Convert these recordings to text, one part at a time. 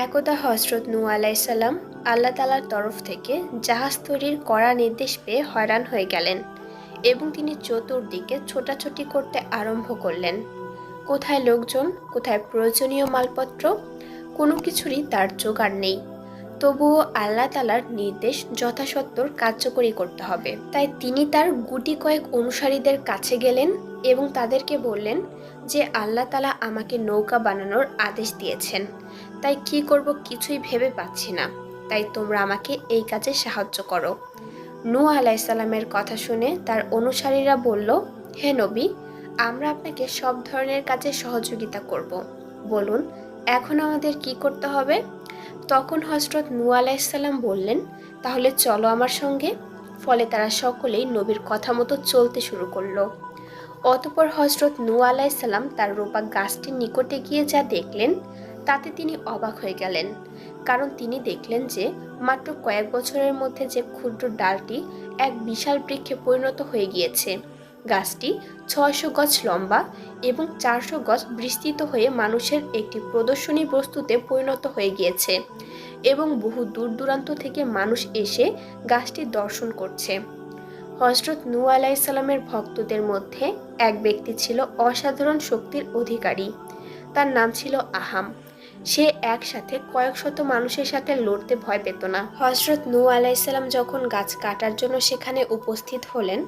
একদা হযরত নূহ আলাইহিস সালাম আল্লাহ তাআলার তরফ থেকে জাহাজ তৈরির কড়া নির্দেশ পেয়ে হয়রান হয়ে গেলেন এবং তিনি চতুর্দিকে ছোটাছুটি করতে আরম্ভ করলেন। কোথায় লোকজন, কোথায় প্রয়োজনীয় মালপত্র, কোনো কিছুরই তার জোগাড় নেই। তবুও আল্লাহ তাআলার নির্দেশ যথাসত্ত্বর কার্যকরী করতে হবে। তাই তিনি তার গুটি কয়েক অনুসারীদের কাছে গেলেন এবং তাদেরকে বললেন যে আল্লাহ তাআলা আমাকে নৌকা বানানোর আদেশ দিয়েছেন, তাই কি করব কিছুই ভেবে পাচ্ছি না, তাই তোমরা আমাকে এই কাজে সাহায্য করো। নূহ আলাইহিস সালামের কথা শুনে তার অনুসারীরা বলল, হে নবী, আমরা আপনাকে সব ধরনের কাজে সহযোগিতা করব, বলুন এখন আমাদের কি করতে হবে। তখন হযরত নূহ আলাইহিস সালাম বললেন, তাহলে চলো আমার সঙ্গে। ফলে তারা সকলেই নবীর কথা মতো চলতে শুরু করলো। অতঃপর হযরত নূহ আলাইহিস সালাম তার রূপা গাছটির নিকটে গিয়ে যা দেখলেন তাতে তিনি অবাক হয়ে গেলেন। কারণ তিনি দেখলেন যে মাত্র কয়েক বছরের মধ্যে যে ক্ষুদ্র ডালটি এক বিশাল বৃক্ষে পরিণত হয়ে গিয়েছে। গাছটি ৬০০ গজ লম্বা এবং ৪০০ গজ বিস্তৃত হয়ে মানুষের একটি প্রদর্শনী বস্তুতে পরিণত হয়ে গিয়েছে এবং বহু দূর দূরান্ত থেকে মানুষ এসে গাছটি দর্শন করছে। হযরত নূহ আলাইহিস সালামের ভক্তদের মধ্যে এক ব্যক্তি ছিল অসাধারণ শক্তির অধিকারী। তার নাম ছিল আহাম। সে একসাথে কয়েক শত মানুষের সাথে লড়তে ভয় পেত না। হযরত নূহ আলাইহিস সালাম যখন গাছ কাটার জন্য সেখানে উপস্থিত হলেন,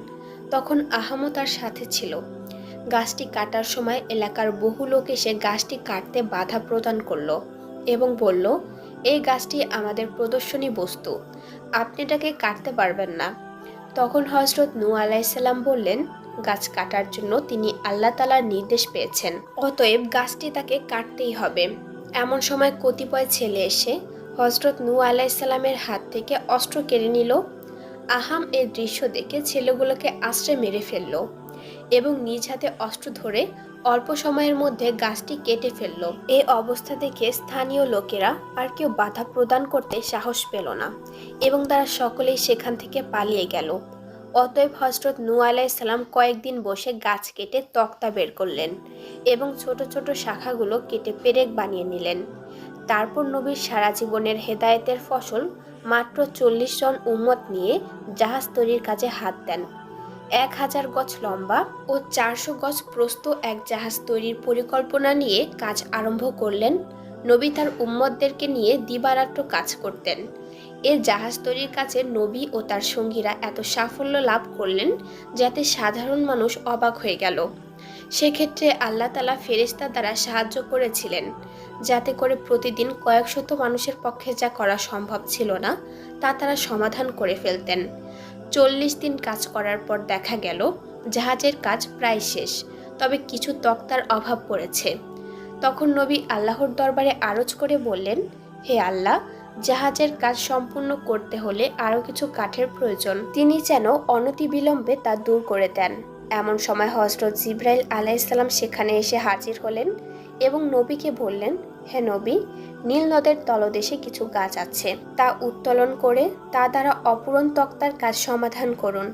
তখন আহামও তার সাথে ছিল। গাছটি কাটার সময় এলাকার বহু লোক এসে গাছটি কাটতে বাধা প্রদান করলো এবং বলল, এই গাছটি আমাদের প্রদর্শনী বস্তু, আপনি এটাকে কাটতে পারবেন না। তখন হযরত নূহ আলাইহিস সালাম বললেন, গাছ কাটার জন্য তিনি আল্লাহ তাআলার নির্দেশ পেয়েছেন, অতএব গাছটি তাকে কাটতেই হবে। এমন সময় কতিপয় ছেলে এসে হযরত নূহ আলাইহিস সালামের হাত থেকে অস্ত্র কেড়ে নিল। আহাম এই দৃশ্য দেখে ছেলেগুলোকে আছড়ে মেরে ফেলল এবং নিজ হাতে অস্ত্র ধরে অল্প সময়ের মধ্যে গাছটি কেটে ফেলল। এই অবস্থা দেখে স্থানীয় লোকেরা আর কেউ বাধা প্রদান করতে সাহস পেল না এবং তারা সকলেই সেখান থেকে পালিয়ে গেল। অতএব হযরত নূহ আলাইহিস সালাম কয়েকদিন বসে গাছ কেটে তক্তা বের করলেন এবং ছোট ছোট শাখাগুলো কেটে পেরেক বানিয়ে নিলেন। তারপর নবীর সারা জীবনের হেদায়েতের ফসল মাত্র ৪০ জন উম্মত নিয়ে জাহাজ তৈরির কাজে হাত দেন। ১০০০ গজ লম্বা ও ৪০০ গজ প্রস্থ এক জাহাজ তৈরির পরিকল্পনা নিয়ে কাজ আরম্ভ করলেন। নবী তার উম্মতদেরকে নিয়ে দিবারাত্র কাজ করতেন। এ জাহাজ তৈরির কাজে নবী ও তার সঙ্গীরা এত সাফল্য লাভ করলেন যাতে সাধারণ মানুষ অবাক হয়ে গেল। সেক্ষেত্রে আল্লাহ তাআলা ফেরেশতা দ্বারা সাহায্য করেছিলেন, যাতে করে প্রতিদিন কয়েক শত মানুষের পক্ষে যা করা সম্ভব ছিল না তা তারা সমাধান করে ফেলতেন। ৪০ দিন কাজ করার পর দেখা গেল জাহাজের কাজ প্রায় শেষ, তবে কিছু তক্তার অভাব পড়েছে। তখন নবী আল্লাহর দরবারে আরজ করে বললেন, হে আল্লাহ, জাহাজের কাজ সম্পূর্ণ করতে হলে আরও কিছু কাঠের প্রয়োজন, তিনি যেন অনতিবিলম্বে তা দূর করে দেন। এমন সময় হযরত জিবরাইল আলাইহিস সালাম সেখানে এসে হাজির হলেন এবং নবীকে বললেন, হে নবী, নীল নদের তলদেশে কিছু গাছ আছে, তা উত্তোলন করে তা দ্বারা অপূরণ তক্তার কাজ সমাধান করুন।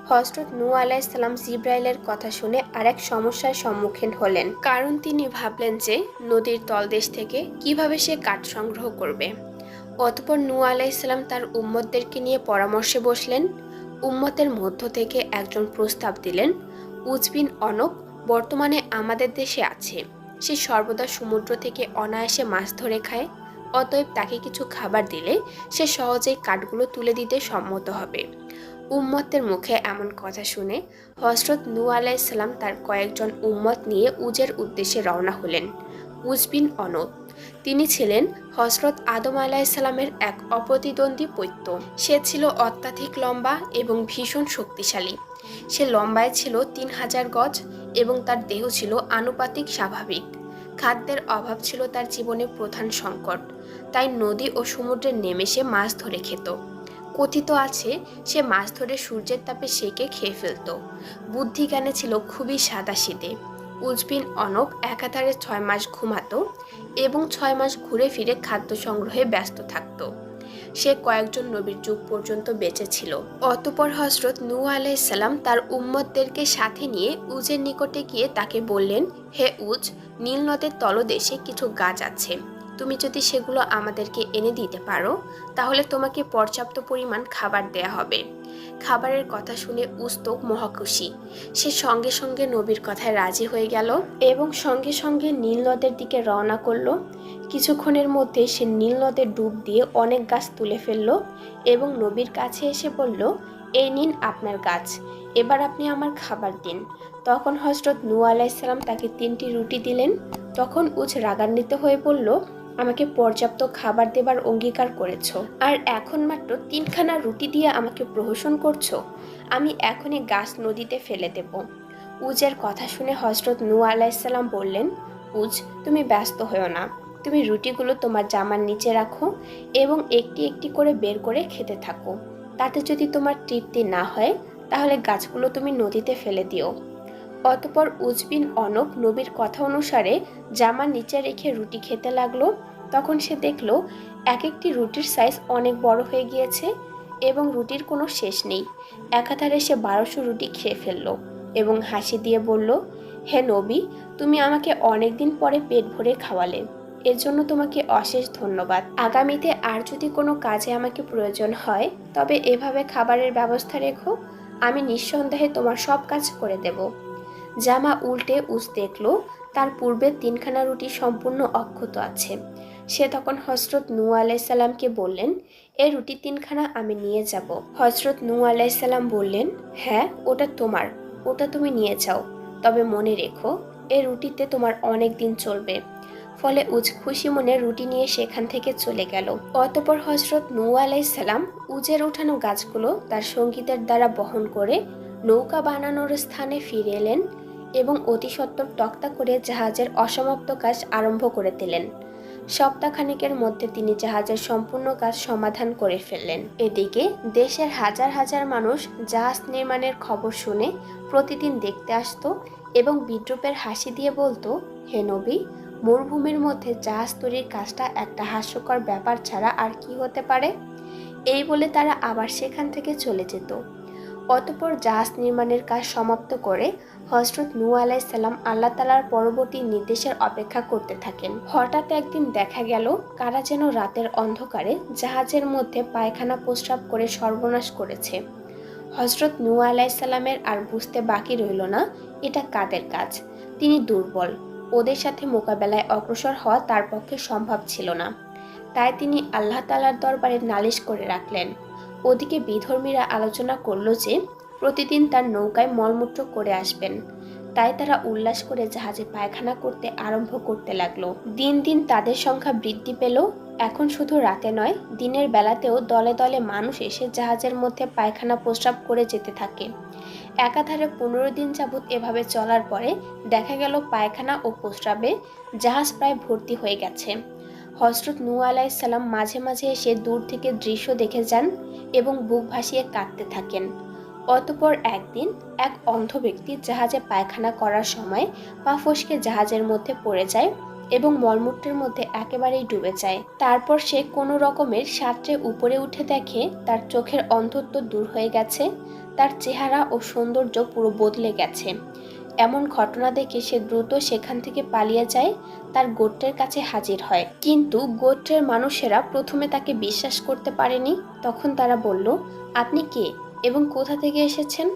হযরত নূহ আলাইহিস সালাম জিবরাইলের কথা শুনে আরেক সমস্যার সম্মুখীন হলেন, কারণ তিনি ভাবলেন যে নদীর তলদেশ থেকে কিভাবে সে কাঠ সংগ্রহ করবে। অতঃপর নূহ আলাইহিস সালাম তার উম্মতদেরকে নিয়ে পরামর্শে বসলেন। উম্মতের মধ্য থেকে একজন প্রস্তাব দিলেন, উজ বিন অনব বর্তমানে আমাদের দেশে আছে। সে সর্বদা সমুদ্র থেকে অনায়াসে মাছ ধরে খায়, অতএব তাকে কিছু খাবার দিলে সে সহজেই কাঠগুলো তুলে দিতে সম্মত হবে। উম্মতের মুখে এমন কথা শুনে হযরত নূহ আলাইহিস সালাম তার কয়েকজন উম্মত নিয়ে উজের উদ্দেশ্যে রওনা হলেন। উজ বিন অনব তিনি ছিলেন হযরত আদম আলাইহিস সালামের এক অপ্রতিদ্বন্দ্বী পৈত্য। সে ছিল অত্যাধিক লম্বা এবং ভীষণ শক্তিশালী। সে লম্বায় ছিল ৩০০০ গজ এবং তার দেহ ছিল আনুপাতিক স্বাভাবিক। খাদ্যের অভাব ছিল তার জীবনে প্রধান সংকট, তাই নদী ও সমুদ্রে নেমে সে মাছ ধরে খেত। কথিত আছে সে মাছ ধরে সূর্যের তাপে সেকে খেয়ে ফেলত। বুদ্ধিজ্ঞানে ছিল খুবই সাদাসিধে। উজ বিন অনব একাধারে ৬ মাস ঘুমাতো এবং ৬ মাস ঘুরে ফিরে খাদ্য সংগ্রহে ব্যস্ত থাকত। সে কয়েকজন নবীর যুগ পর্যন্ত বেঁচে ছিল। অতঃপর হযরত নূহ আলাইহিস সালাম তার উম্মতদেরকে সাথে নিয়ে উজের নিকটে গিয়ে তাকে বললেন, হে উজ, নীল নদের তলদেশে কিছু গাছ আছে, তুমি যদি সেগুলো আমাদেরকে এনে দিতে পারো তাহলে তোমাকে পর্যাপ্ত পরিমাণ খাবার দেয়া হবে। খাবারের কথা শুনে উজ তো মহাখুশি। সে সঙ্গে সঙ্গে নবীর কথায় রাজি হয়ে গেল এবং সঙ্গে সঙ্গে নীল নদের দিকে রওনা করলো। কিছুক্ষণের মধ্যে সে নীল নদে ডুব দিয়ে অনেক গাছ তুলে ফেললো এবং নবীর কাছে এসে বলল, এই নিন আপনার গাছ, এবার আপনি আমার খাবার দিন। তখন হযরত নূহ আলাইহিস সালাম তাকে 3টি রুটি দিলেন। তখন উজ রাগান্বিত হয়ে বলল, আমাকে পর্যাপ্ত খাবার দেবার অঙ্গীকার করেছো, আর এখন মাত্র 3খানা রুটি দিয়ে আমাকে প্রহসন করছো। আমি এখনই গাছ নদীতে ফেলে দেব। উজের কথা শুনে হযরত নূহ আলাইহিস সালাম বললেন, উজ, তুমি ব্যস্ত হও না, তুমি রুটিগুলো তোমার জামার নিচে রাখো এবং একটি একটি করে বের করে খেতে থাকো। তাতে যদি তোমার তৃপ্তি না হয় তাহলে গাছগুলো তুমি নদীতে ফেলে দিও। অতঃপর উজ বিন অনব নবীর কথা অনুসারে জামার নিচে রেখে রুটি খেতে লাগলো। তখন সে দেখলো এক একটি রুটির সাইজ অনেক বড় হয়ে গিয়েছে এবং রুটির কোনো শেষ নেই। একাধারে সে 1200 রুটি খেয়ে ফেললো এবং হাসি দিয়ে বলল, হে নবী, তুমি আমাকে অনেক দিন পরে পেট ভরে খাওয়ালে, এর জন্য তোমাকে অশেষ ধন্যবাদ। আগামীতে আর যদি কোনো কাজে আমাকে প্রয়োজন হয় তবে এভাবে খাবারের ব্যবস্থা রেখো, আমি নিঃসন্দেহে তোমার সব কাজ করে দেব। জামা উল্টে উজ দেখল তার পূর্বে 3খানা রুটি সম্পূর্ণ অক্ষত আছে। সে তখন হযরত নূহ আলাইহিস সালামকে বললেন, এই রুটি 3খানা আমি নিয়ে যাব। হযরত নূহ আলাইহিস সালাম বললেন, হ্যাঁ, ওটা তোমার, ওটা তুমি নিয়ে যাও, তবে মনে রেখো এই রুটিতে তোমার অনেক দিন চলবে। ফলে উজ খুশি মনে রুটি নিয়ে সেখান থেকে চলে গেল। অতঃপর হযরত নূহ আলাইহিস সালাম উজের ওঠানো গাছগুলো তার সঙ্গীদের দ্বারা বহন করে নৌকা বানানোর স্থানে ফিরে এলেন এবং অতি সত্বর তক্তা করে জাহাজের অসমাপ্ত কাজ আরম্ভ করে দিলেন। সপ্তাহখানেকের মধ্যে তিনি জাহাজের সম্পূর্ণ কাজ সমাধান করে ফেললেন। এদিকে দেশের হাজার হাজার মানুষ জাহাজ নির্মাণের খবর শুনে প্রতিদিন দেখতে আসতো এবং বিদ্রূপের হাসি দিয়ে বলতো, হে নবী, মরুভূমির মধ্যে জাহাজ তৈরির কাজটা একটা হাস্যকর ব্যাপার ছাড়া আর কি হতে পারে। এই বলে তারা আবার সেখান থেকে চলে যেত। অতঃপর জাহাজ নির্মাণের কাজ সমাপ্ত করে হযরত নূহ আলাইহিস সালাম আল্লাহ তাআলার পরবর্তী নির্দেশের অপেক্ষা করতে থাকেন। হঠাৎ একদিন দেখা গেল কারা যেন রাতের অন্ধকারে জাহাজের মধ্যে পায়খানা প্রস্রাব করে সর্বনাশ করেছে। হযরত নূহ আলাইহিস সালামের আর বুঝতে বাকি রইল না এটা কাদের কাজ। তিনি দুর্বল, ওদের সাথে মোকাবেলায় অগ্রসর হওয়া তার পক্ষে সম্ভব ছিল না। তাই তিনি আল্লাহ তাআলার দরবারে নালিশ করে রাখলেন। ওদিকে বিধর্মীরা আলোচনা করল যে প্রতিদিন তার নৌকায় মলমূত্র করে আসবেন। তাই তারা উল্লাস করে জাহাজে পায়খানা করতে আরম্ভ করতে লাগলো। দিন দিন তাদের সংখ্যা বৃদ্ধি পেল। এখন শুধু রাতে নয়, দিনের বেলাতেও দলে দলে মানুষ এসে জাহাজের মধ্যে পায়খানা প্রস্রাব করে যেতে থাকে। একাধারে 15 দিন যাবৎ এভাবে চলার পরে দেখা গেল পায়খানা ও প্রস্রাবে জাহাজ প্রায় ভর্তি হয়ে গেছে। হযরত নূহ আলাইহিস সালাম মাঝে মাঝে এসে দূর থেকে দৃশ্য দেখে যান এবং বুক ভাসিয়ে কাঁদতে থাকেন। অতঃপর একদিন এক অন্ধ ব্যক্তি জাহাজে পায়খানা করার সময় পা ফসকে জাহাজের মধ্যে পড়ে যায় এবং মলমূত্রের মধ্যে একেবারেই ডুবে যায়। তারপর সে কোনো রকমের সাঁতরে উপরে উঠে দেখে তার চোখের অন্ধত্ব দূর হয়ে গেছে, তার চেহারা ও সৌন্দর্য পুরো বদলে গেছে। এমন ঘটনা দেখে সে দ্রুত সেখান থেকে পালিয়ে যায়, তার গোত্রের কাছে হাজির হয়। কিন্তু গোত্রের মানুষেরা প্রথমে তাকে বিশ্বাস করতে পারেনি। তখন তারা বলল, আপনি কে এবং কোথা থেকে এসেছেন?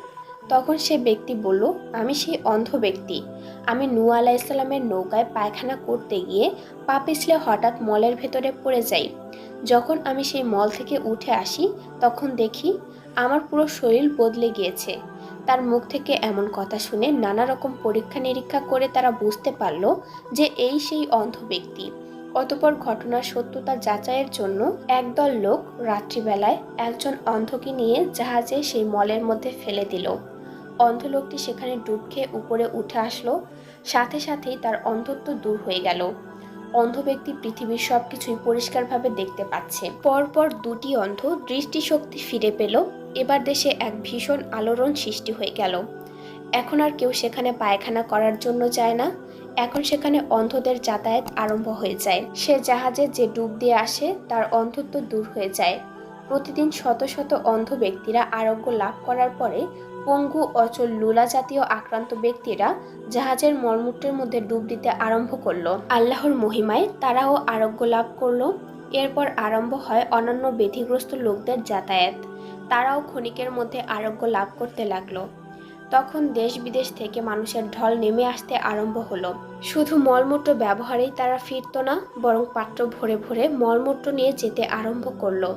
তখন সে ব্যক্তি বলল, আমি সেই অন্ধ ব্যক্তি। আমি নূহ আলাইহিস সালামের নৌকায় পায়খানা করতে গিয়ে পা পিছলে হঠাৎ মলের ভেতরে পড়ে যাই। যখন আমি সেই মল থেকে উঠে আসি তখন দেখি আমার পুরো শরীর বদলে গিয়েছে। তার মুখ থেকে এমন কথা শুনে নানা রকম পরীক্ষা নিরীক্ষা করে তারা বুঝতে পারল যে এই সেই অন্ধ ব্যক্তি। অতঃপর ঘটনার সত্যতা যাচাইয়ের জন্য একদল লোক রাত্রিবেলায় একজন অন্ধকে নিয়ে জাহাজে সেই মলের মধ্যে ফেলে দিল। অন্ধ লোকটি সেখানে ডুব খেয়ে উপরে উঠে আসলো, সাথে সাথেই তার অন্ধত্ব দূর হয়ে গেল। অন্ধ ব্যক্তি পৃথিবীর সবকিছুই পরিষ্কারভাবে দেখতে পাচ্ছে। পরপর 2টি অন্ধ দৃষ্টিশক্তি ফিরে পেল। এবার দেশে এক ভীষণ আলোড়ন সৃষ্টি হয়ে গেল। এখন আর কেউ সেখানে পায়খানা করার জন্য যায় না। এখন সেখানে অন্ধদের যাতায়াত আরম্ভ হয়ে যায়। সে জাহাজে যে ডুব দিয়ে আসে তার অন্ধত্ব দূর হয়ে যায়। প্রতিদিন শত শত অন্ধ ব্যক্তিরা আরোগ্য লাভ করার পরে পঙ্গু, অচল, লুলা জাতীয় আক্রান্ত ব্যক্তিরা জাহাজের মলমূত্রের মধ্যে ডুব দিতে আরম্ভ করলো। আল্লাহর মহিমায় তারাও আরোগ্য লাভ করলো। এরপর আরম্ভ হয় অন্যান্য ব্যাধিগ্রস্ত লোকদের যাতায়াত। তারাও ক্ষণিকের মধ্যে আরোগ্য লাভ করতে লাগলো। তখন দেশ বিদেশ থেকে মানুষের ঢল নেমে আসতে আরম্ভ হলো। শুধু মলমূত্র ব্যবহারেই তারা ফিরত না, বরং পাত্র ভরে ভরে মলমূত্র নিয়ে যেতে আরম্ভ করলো।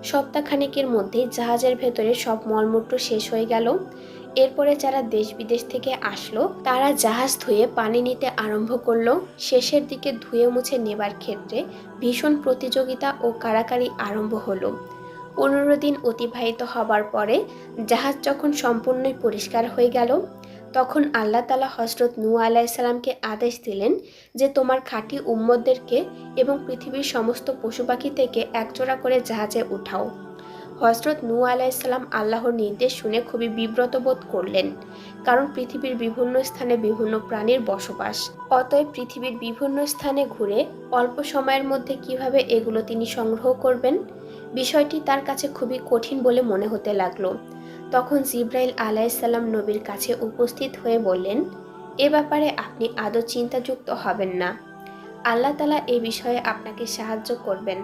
সপ্তাহখানেকের মধ্যেই জাহাজের ভেতরে সব মলমূত্র শেষ হয়ে গেল। এরপরে যারা দেশ বিদেশ থেকে আসলো তারা জাহাজ ধুয়ে পানি নিতে আরম্ভ করলো। শেষের দিকে ধুয়ে মুছে নেবার ক্ষেত্রে ভীষণ প্রতিযোগিতা ও কাড়াকাড়ি আরম্ভ হলো। 15 দিন অতিবাহিত হবার পরে জাহাজ যখন সম্পূর্ণই পরিষ্কার হয়ে গেল, তখন আল্লাহ তাআলা হযরত নূহ আলাইহিস সালামকে আদেশ দিলেন যে তোমার খাঁটি উম্মতদেরকে এবং পৃথিবীর সমস্ত পশু পাখি থেকে একজোড়া করে জাহাজে উঠাও। হযরত নূহ আলাইহিস সালাম আল্লাহর নির্দেশ শুনে খুবই বিব্রত বোধ করলেন, কারণ পৃথিবীর বিভিন্ন স্থানে বিভিন্ন প্রাণীর বসবাস। অতএব পৃথিবীর বিভিন্ন স্থানে ঘুরে অল্প সময়ের মধ্যে কিভাবে এগুলো তিনি সংগ্রহ করবেন, বিষয়টি তার কাছে খুবই কঠিন বলে মনে হতে লাগলো। তখন জিবরাইল আলাইহিস সালাম নবীর কাছে উপস্থিত হয়ে বললেন, এ ব্যাপারে আপনি আদৌ চিন্তাযুক্ত হবেন না। আল্লাহ তাআলা এ বিষয়ে আপনাকে সাহায্য করবেন।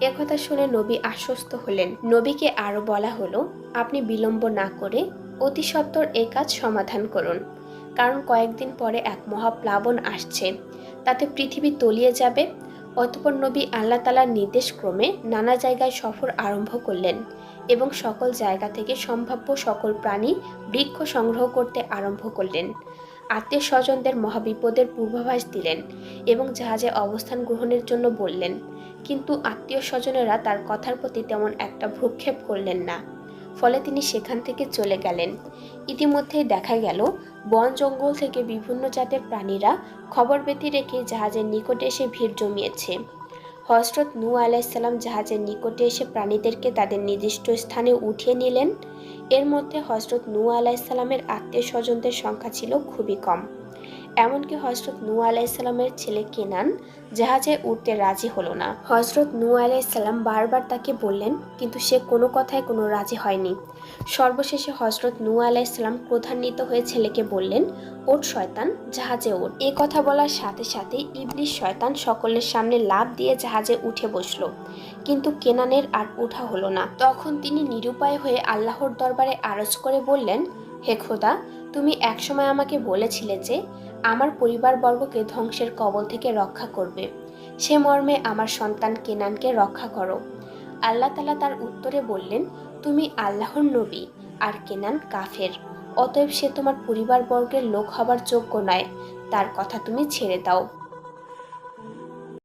একথা শুনে নবী আশ্বস্ত হলেন। নবীকে আরও বলা হলো, আপনি বিলম্ব না করে অতি সত্বর এই কাজ সমাধান করুন, কারণ কয়েকদিন পরে এক মহাপ্লাবন আসছে, তাতে পৃথিবী তলিয়ে যাবে। অতঃপর নবী আল্লাহ তাআলার নির্দেশ ক্রমে নানা জায়গায় সফর আরম্ভ করলেন এবং সকল জায়গা থেকে সম্ভাব্য সকল প্রাণী বৃক্ষ সংগ্রহ করতে আরম্ভ করলেন। আত্মীয় স্বজনদের মহাবিপদের পূর্বাভাস দিলেন এবং জাহাজে অবস্থান গ্রহণের জন্য বললেন, কিন্তু আত্মীয় স্বজনেরা তার কথার প্রতি তেমন একটা ভ্রুক্ষেপ করলেন না। ফলে তিনি সেখান থেকে চলে গেলেন। ইতিমধ্যেই দেখা গেল বন জঙ্গল থেকে বিভিন্ন জাতের প্রাণীরা খবর পেতে রেখে জাহাজের নিকটে এসে ভিড় জমিয়েছে। হযরত নূহ আলাইহিস সালাম জাহাজের নিকটে এসে প্রাণীদেরকে তাদের নির্দিষ্ট স্থানে উঠিয়ে নিলেন। এর মধ্যে হযরত নূহ আলাইহিস সালামের আত্মীয় স্বজনদের সংখ্যা ছিল খুবই কম। এমনকি হযরত নূহ আলাইহিস সালামের ছেলে কেনান জাহাজে উঠতে রাজি হলো না। হযরত নূহ আলাইহিস সালাম বারবার তাকে বললেন, কিন্তু সে কোনো কথায় কোনো রাজি হয়নি। সর্বশেষে হযরত নূহ আলাইহিস সালাম ক্রোধান্বিত হয়ে ছেলেকে বললেন, ওঠ শয়তান, জাহাজে ওঠ। এ কথা বলার সাথে সাথে ইবলিস শয়তান সকলের সামনে লাফ দিয়ে জাহাজে উঠে বসলো, কিন্তু কেনানের আর ওঠা হলো না। তখন তিনি নিরুপায় হয়ে আল্লাহর দরবারে আরজ করে বললেন, হে খোদা, তুমি একসময় আমাকে বলেছিলে যে আমার পরিবারবর্গকে ধ্বংসের কবল থেকে রক্ষা করবে, সে মর্মে আমার সন্তান কেনানকে রক্ষা করো। আল্লাহ তাআলা তার উত্তরে বললেন, তুমি আল্লাহর নবী আর কেনান কাফের, অতএব সে তোমার পরিবারবর্গের লোক হবার যোগ্য নয়, তার কথা তুমি ছেড়ে দাও।